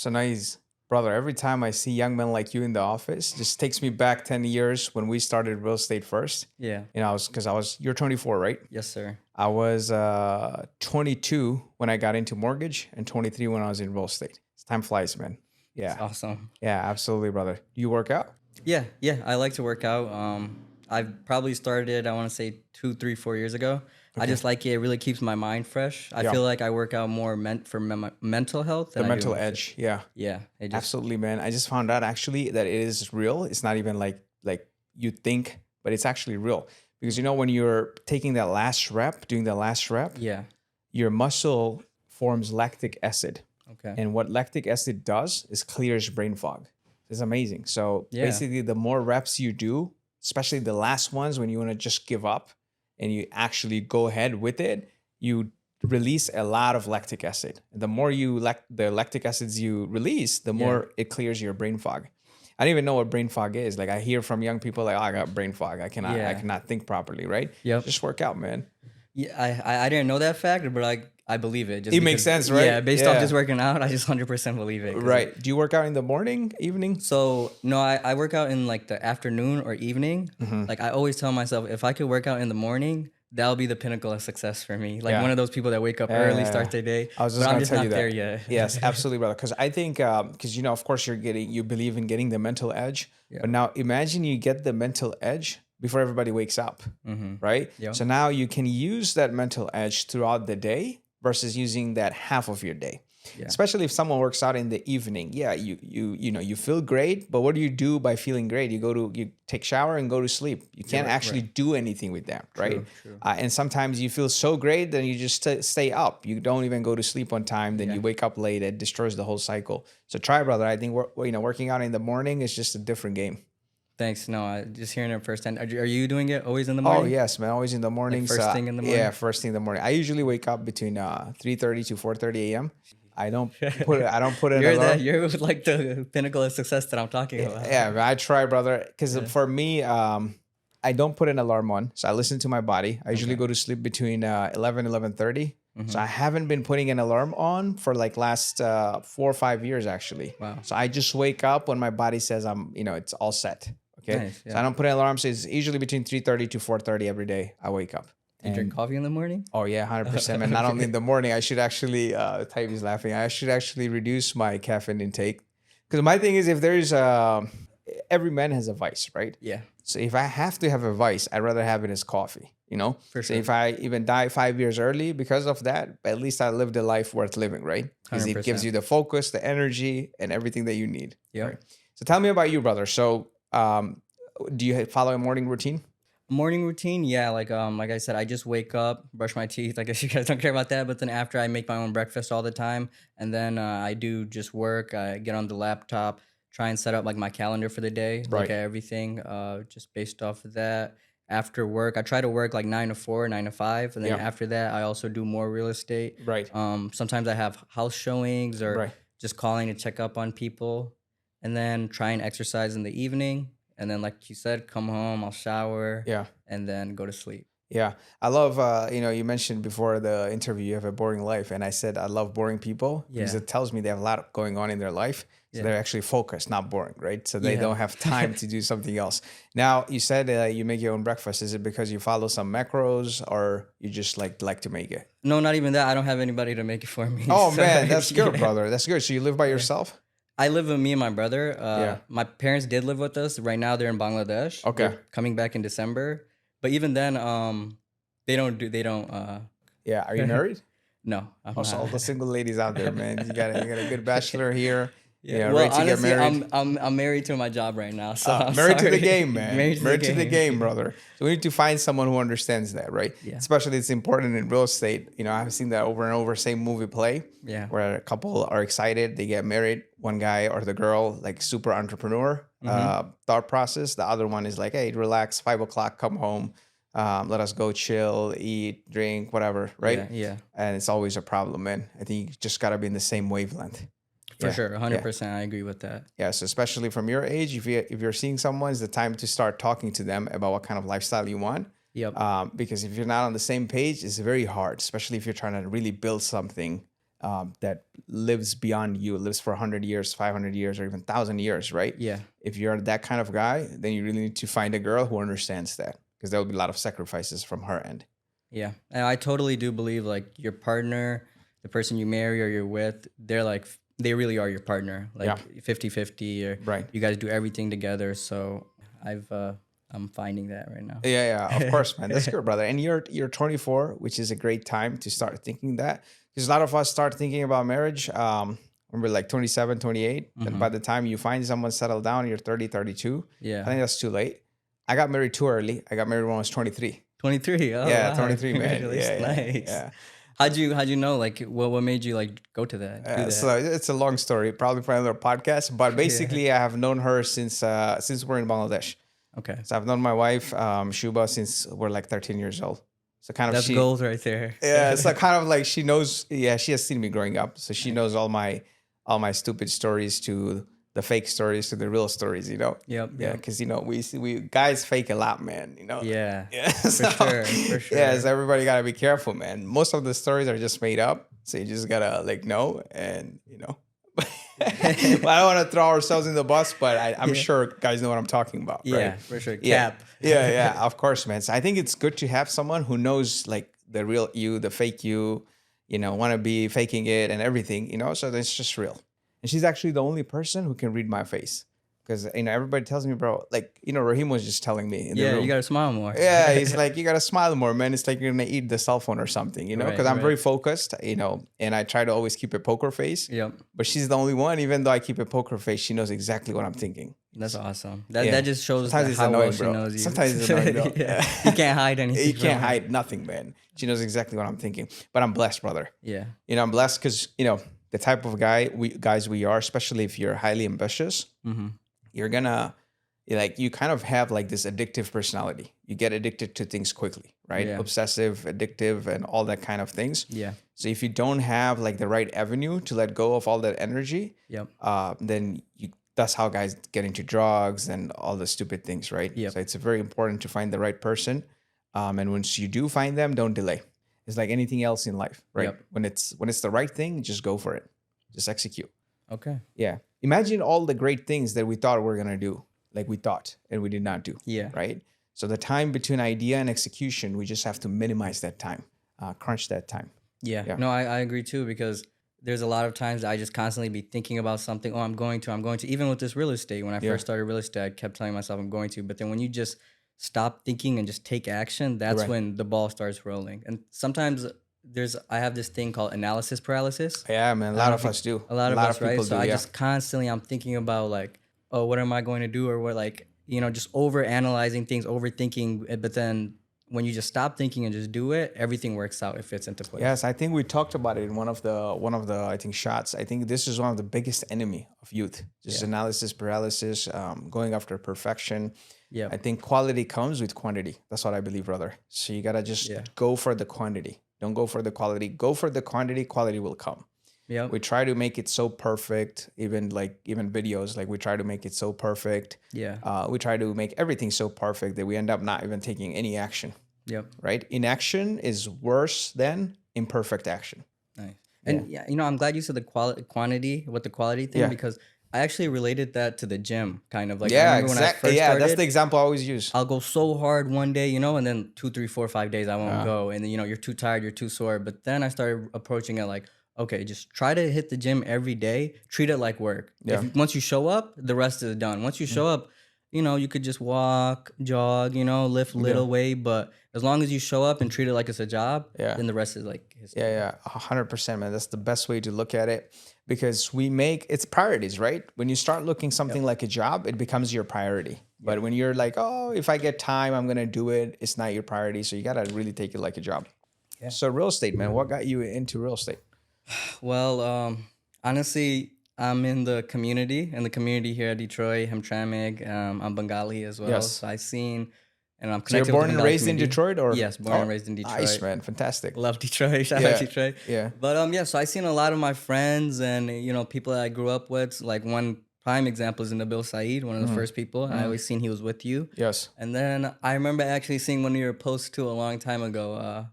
So nice, brother. Every time I see young men like you in the office, just takes me back 10 years when we started real estate first. Yeah. You know, you're 24, right? Yes, sir. I was 22 when I got into mortgage and 23 when I was in real estate. Time flies, man. It's Yeah. awesome. Yeah, absolutely, brother. Do you work out? Yeah, yeah. I like to work out. I've probably started, I want to say 2, 3, 4 years ago. I Okay. just like it. It really keeps my mind fresh. I Yeah. feel like I work out more mental health The than I do mental my physical. edge. Yeah. Yeah. It just, Absolutely, man. I just found out actually that it is real. It's not even like you think, but it's actually real. Because you know when you're taking that last rep, doing the last rep, yeah. your muscle forms lactic acid. Okay. And what lactic acid does is clears brain fog. It's amazing. So Yeah. basically the more reps you do, especially the last ones when you want to just give up and you actually go ahead with it, you release a lot of lactic acid. The more the lactic acids you release, the Yeah. more it clears your brain fog. I don't even know what brain fog is. Like I hear from young people like, oh, I got brain fog. I Yeah. cannot think properly, right? Yep. Just work out, man. Yeah. I didn't know that fact, but I believe it just It makes because, sense, right? yeah, based off Yeah. just working out, I just 100% believe it. Right. Do you work out in the morning, evening? So no, I work out in like the afternoon or evening. Mm-hmm. Like I always tell myself, if I could work out in the morning, that'll be the pinnacle of success for me. Like Yeah. one of those people that wake up early, start their day. I was just But I'm going to just tell not you that. there yet. Yes, absolutely, brother. Because I think, because you know, of course, you believe in getting the mental edge. Yeah. But now imagine you get the mental edge before everybody wakes up, right? Yeah. So now you can use that mental edge throughout the day versus using that half of your day. Yeah. Especially if someone works out in the evening. Yeah, you feel great, but what do you do by feeling great? You take shower and go to sleep. You can't actually do anything with that, right? True. And sometimes you feel so great, then you just stay up. You don't even go to sleep on time. Then Yeah. you wake up late. It destroys the whole cycle. So try, brother. I think working out in the morning is just a different game. Thanks. No, just hearing it firsthand. Are you doing it always in the Oh morning? yes, man. Always in the mornings. first thing in the morning? Yeah, first thing in the morning. I usually wake up between 3:30 to 4:30 a.m. I don't put an alarm. You're like the pinnacle of success that I'm talking about. Yeah, I try, brother. Because for me, I don't put an alarm on, so I listen to my body. I usually go to sleep between 11:30. So I haven't been putting an alarm on for like last 4 or 5 years actually. Wow. So I just wake up when my body says it's all set. Okay. Nice, So yeah. I don't put an alarm. So it's usually between 3:30 to 4:30 every day. I wake up. You drink coffee in the morning? Oh yeah, 100%. And not only in the morning, I should actually. Tyvy's laughing. I should actually reduce my caffeine intake because my thing is, if there's every man has a vice, right? Yeah. So if I have to have a vice, I'd rather have it as coffee. You know. For So sure. if I even die 5 years early because of that, at least I lived a life worth living, right? Because it gives 100%. you the focus, the energy, and everything that you need. Yeah. Right? So tell me about you, brother. So do you follow a morning routine? Morning routine, yeah. Like I said, I just wake up, brush my teeth. I guess you guys don't care about that, but then after I make my own breakfast all the time, and then I do just work. I get on the laptop, try and set up like my calendar for the day, Right. look at everything, just based off of that. After work, I try to work like 9 to 4, 9 to 5, and then Yeah. after that, I also do more real estate. Right. Sometimes I have house showings or Right. just calling to check up on people, and then try and exercise in the evening. And then, like you said, come home, I'll shower, Yeah. and then go to sleep. Yeah, I love. You mentioned before the interview you have a boring life, and I said I love boring people because Yeah. it tells me they have a lot going on in their life, so Yeah. they're actually focused, not boring, right? So they Yeah. don't have time to do something else. Now you said you make your own breakfast. Is it because you follow some macros, or you just like to make it? No, not even that. I don't have anybody to make it for me. Oh So, man, that's good, yeah. brother. That's good. So you live by yourself? I live with me and my brother. Yeah. My parents did live with us. Right now, they're in Bangladesh. Okay. They're coming back in December. But even then, they don't. Yeah. Are you married? No. I'm Also, all not. the single ladies out there, man. You got a good bachelor here. Yeah. Ready Well, to get honestly, married. I'm married to my job right now. So I'm Married to the sorry. game, man. Married to the game. brother. So we need to find someone who understands that, right? Yeah. Especially it's important in real estate. You know, I've seen that over and over, same movie play, Yeah. where a couple are excited, they get married. One guy or the girl, like super entrepreneur thought process. The other one is like, hey, relax, 5 o'clock, come home. Let us go chill, eat, drink, whatever, right? Yeah. And it's always a problem, man. I think you just gotta be in the same wavelength. For Yeah. sure. 100%. I agree with that. Yeah, so especially from your age, if you're seeing someone, it's the time to start talking to them about what kind of lifestyle you want. Yep. Because if you're not on the same page, it's very hard, especially if you're trying to really build something that lives beyond you, lives for 100 years, 500 years, or even 1,000 years, right? Yeah. If you're that kind of guy, then you really need to find a girl who understands that, because there will be a lot of sacrifices from her end. Yeah. And I totally do believe like your partner, the person you marry or you're with, they're like, they really are your partner, like 50-50, or Right. you guys do everything together. So I'm finding that right now. Yeah, of course, man. That's good, brother. And you're 24, which is a great time to start thinking that, because a lot of us start thinking about marriage when we're like 27, 28. And by the time you find someone settled down, you're 30, 32. Yeah. I think that's too late. I got married too early. I got married when I was 23. 23. Oh, Yeah, wow. 23, man. Congratulations. Yeah, Nice. yeah. How'd you know, like what made you like go to that? Do that? So it's a long story, probably for another podcast. But basically, I have known her since we're in Bangladesh. Okay. So I've known my wife, Shuba, since we're like 13 years old. So kind of that's goals right there. Yeah, it's like kind of like she knows. Yeah, she has seen me growing up, so she knows all my stupid stories to the fake stories to the real stories. You know. Yep. Yeah, because we guys fake a lot, man. You know. Yeah. Yeah. For sure. For sure. Yeah, so everybody gotta be careful, man. Most of the stories are just made up, so you just gotta like know, and you know. Well, I don't want to throw ourselves in the bus, but I'm sure guys know what I'm talking about. Yeah, right? for sure. Yeah. Cap. Yeah, of course, man. So I think it's good to have someone who knows like the real you, the fake you, want to be faking it and everything, so it's just real. And she's actually the only person who can read my face. Because, everybody tells me, bro, like, Raheem was just telling me in the room. You got to smile more. Yeah, he's like, you got to smile more, man. It's like you're going to eat the cell phone or something, because I'm very focused, and I try to always keep a poker face. Yep. But she's the only one, even though I keep a poker face, she knows exactly what I'm thinking. That's awesome. That just shows Sometimes how annoying, well she knows you. Sometimes it's annoying, bro. Yeah. You can't hide anything. You can't hide nothing, man. She knows exactly what I'm thinking. But I'm blessed, brother. Yeah. I'm blessed because, the type of guys we are, especially if you're highly ambitious, you're gonna, you kind of have like this addictive personality. You get addicted to things quickly, right? Yeah. Obsessive, addictive, and all that kind of things. Yeah. So if you don't have like the right avenue to let go of all that energy, Yep. then that's how guys get into drugs and all the stupid things, right? Yep. So it's very important to find the right person. And once you do find them, don't delay. It's like anything else in life, right? Yep. When it's the right thing, just go for it. Just execute. Okay. Yeah. Imagine all the great things that we thought we were going to do, like we thought, and we did not do. Yeah. Right? So the time between idea and execution, we just have to minimize that time, crunch that time. Yeah. No, I agree too, because there's a lot of times I just constantly be thinking about something. Oh, I'm going to. Even with this real estate, when I first started real estate, I kept telling myself I'm going to. But then when you just stop thinking and just take action, that's when the ball starts rolling. And sometimes I have this thing called analysis paralysis. Yeah, man. A lot of us do. A lot of us, right? So I yeah. just constantly, I'm thinking about like, oh, what am I going to do? Or what, like, just over analyzing things, overthinking it. But then when you just stop thinking and just do it, everything works out. It fits into place. Yes, I think we talked about it in one of the I think shots. I think this is one of the biggest enemy of youth. Just analysis paralysis, going after perfection. Yeah. I think quality comes with quantity. That's what I believe, brother. So you gotta just go for the quantity. Don't go for the quality. Go for the quantity. Quality will come. Yeah. We try to make it so perfect. Even videos, like we try to make it so perfect. Yeah. We try to make everything so perfect that we end up not even taking any action. Yep. Right? Inaction is worse than imperfect action. Nice. And I'm glad you said the quantity with the quality thing, because I actually related that to the gym, kind of like. Yeah, exactly. When I first started, that's the example I always use. I'll go so hard one day, and then 2, 3, 4, 5 days I won't go, and then you're too tired, you're too sore. But then I started approaching it like, okay, just try to hit the gym every day. Treat it like work. Yeah. Once you show up, the rest is done. Once you show up, you could just walk, jog, lift little weight, but as long as you show up and treat it like it's a job, then the rest is like history. Yeah, 100%, man. That's the best way to look at it, because it's priorities, right? When you start looking something like a job, it becomes your priority. But when you're like, oh, if I get time, I'm gonna do it, it's not your priority. So you gotta really take it like a job. Yeah. So real estate, man, what got you into real estate? Well, honestly, I'm in the community here at Detroit, Hamtramck. I'm Bengali as well. Yes. So I've seen, and I'm So you're connected born with the and Bengali raised in community. Detroit, or? Yes, born and raised in Detroit. Nice, man. Fantastic. Love Detroit. Shout out Detroit. Yeah. But so I seen a lot of my friends and people that I grew up with. Like one prime example is Nabil Saeed, one of the first people. I always seen he was with you. Yes. And then I remember actually seeing one of your posts too a long time ago.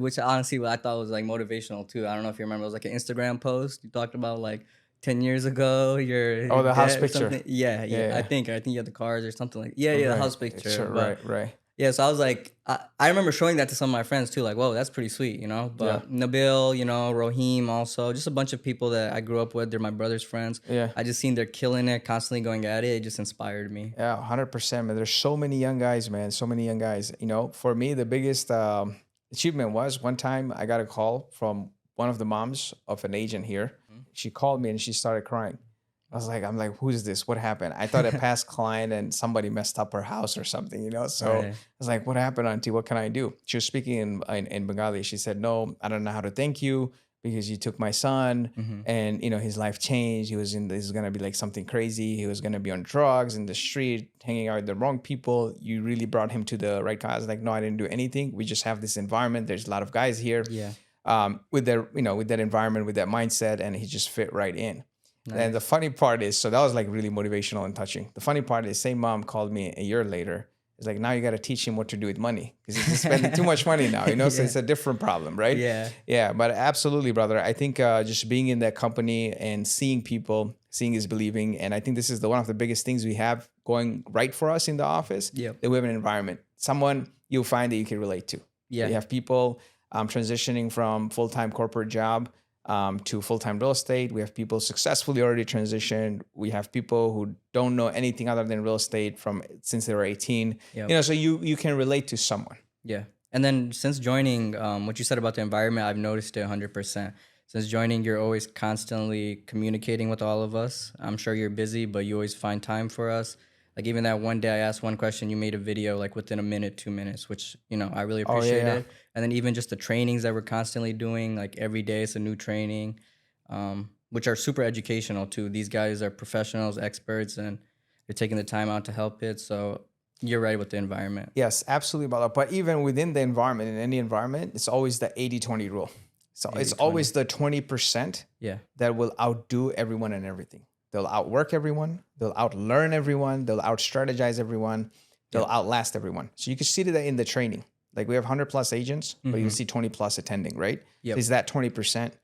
Which honestly, what I thought was like motivational too. I don't know if you remember. It was like an Instagram post you talked about like 10 years ago. Oh, Your the house dad or picture. something. Yeah, Yeah, yeah. I yeah. think you had the cars or something like. Yeah, yeah. The Right. house picture, Sure. but. Right. Right. Yeah, so I was like, I remember showing that to some of my friends too, like, whoa, that's pretty sweet, you know? Yeah. But Nabil, you know, Rohim also, just a bunch of people that I grew up with. They're my brother's friends. Yeah. I just seen they're killing it, constantly going at it. It just inspired me. Yeah, 100%, man. There's so many young guys, man. So many young guys. For me, the biggest achievement was one time I got a call from one of the moms of an agent here. Mhm. She called me and she started crying. I'm like, who's this? What happened? I thought a past client and somebody messed up her house or something. So I Right. was like, what happened, auntie? What can I do? She was speaking in Bengali. She said, no, I don't know how to thank you because you took my son Hmm. and his life changed. This is gonna be like something crazy. He was gonna be on drugs in the street, hanging out with the wrong people. You really brought him to the right cause. Like, no, I didn't do anything. We just have this environment. There's a lot of guys here, Yeah. with with that environment, with that mindset, and he just fit right in. And the Nice. funny part is, so that was like really motivational and touching. The funny part is, same mom called me a year later. It's like, now you got to teach him what to do with money because he's just spending too much money now. So Yeah. it's a different problem, right? Yeah. Yeah, but absolutely, brother. I think just being in that company and seeing people, seeing is believing. And I think this is one of the biggest things we have going right for us in the office, Yep. that we have an environment, someone you'll find that you can relate to. Yeah. You have people transitioning from full-time corporate job to full-time real estate. We have people successfully already transitioned. We have people who don't know anything other than real estate from since they were 18. Yep. So you can relate to someone. Yeah. And then since joining, what you said about the environment, I've noticed it 100%. Since joining, you're always constantly communicating with all of us. I'm sure you're busy, but you always find time for us. Like even that one day I asked one question, you made a video like within a minute, 2 minutes, which, I really Oh yeah, yeah. appreciated. And then even just the trainings that we're constantly doing, like every day it's a new training, which are super educational too. These guys are professionals, experts, and they're taking the time out to help it. So you're right with the environment. Yes, absolutely, brother. But even within the environment, in any environment, it's always the 80-20 rule. So it's 80/20. always the 20% Yeah. that will outdo everyone and everything. They'll outwork everyone. They'll outlearn everyone. They'll out-strategize everyone. They'll Yep. outlast everyone. So you can see that in the training. Like we have 100 plus agents, but you Hmm. see 20 plus attending, right? So Yep. is that 20%?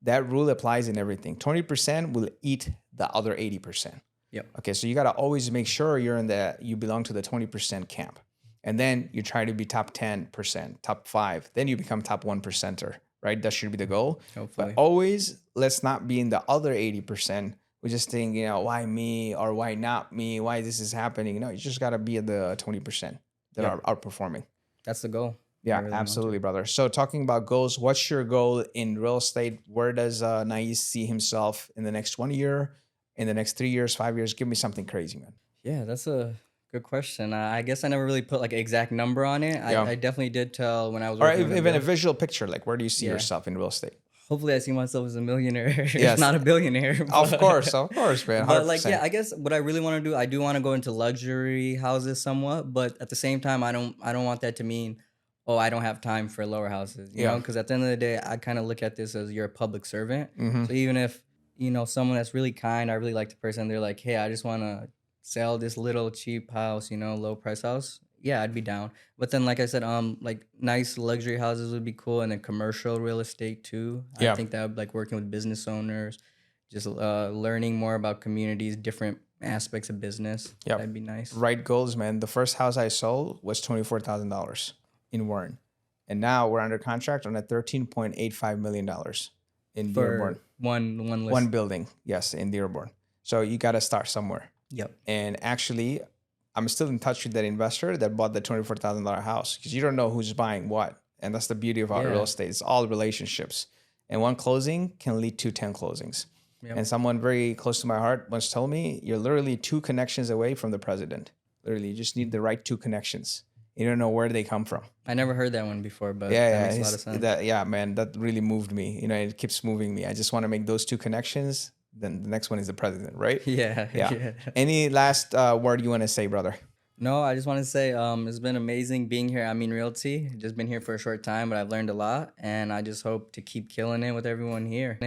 That rule applies in everything. 20% will eat the other 80%. Yep. Okay, so you got to always make sure you belong to the 20% camp. And then you try to be top 10%, top 5. Then you become top 1%er, right? That should be the goal. Hopefully. But always let's not be in the other 80%. We just think, why me or why not me? Why this is happening? No, you just got to be at the 20% that Yep. are outperforming. That's the goal. I Yeah, really want to. absolutely, brother. So talking about goals, what's your goal in real estate? Where does Naeez see himself in the next 1 year, in the next 3 years, 5 years? Give me something crazy, man. Yeah, that's a good question. I guess I never really put like an exact number on it. Yeah. I definitely did tell when I was Or working with even a Nabil. visual picture, like where do you see Yeah. yourself in real estate? Hopefully, I see myself as a millionaire, if Yes. not a billionaire. Of but- course, man. 100%. But like, yeah, I guess what I really want to do, I do want to go into luxury houses somewhat, but at the same time, I don't want that to mean, oh, I don't have time for lower houses, Yeah. Because at the end of the day, I kind of look at this as you're a public servant. Mhm. So even if someone that's really kind, I really like the person, they're like, hey, I just want to sell this little cheap house, low price house. Yeah, I'd be down. But then, like I said, like nice luxury houses would be cool, and then commercial real estate too. Yeah. I think that would like working with business owners, just learning more about communities, different aspects of business. Yep. That'd be nice. Right goals, man. The first house I sold was $24,000 in Warren. And now we're under contract on a $13.85 million in Dearborn. For one list. One building, yes, in Dearborn. So you got to start somewhere. Yep. And actually, I'm still in touch with that investor that bought the $24,000 house because you don't know who's buying what. And that's the beauty of our Yeah. real estate. It's all relationships. And one closing can lead to 10 closings. Yep. And someone very close to my heart once told me, you're literally 2 connections away from the president. Literally, you just need the right 2 connections. You don't know where they come from. I never heard that one before, but Yeah, that makes a lot of sense. yeah, man, that really moved me. It keeps moving me. I just want to make those 2 connections. Then the next one is the president, right? Yeah. Yeah. Any last word you want to say, brother? No, I just want to say it's been amazing being here at Amin Realty. Just been here for a short time, but I've learned a lot, and I just hope to keep killing it with everyone here.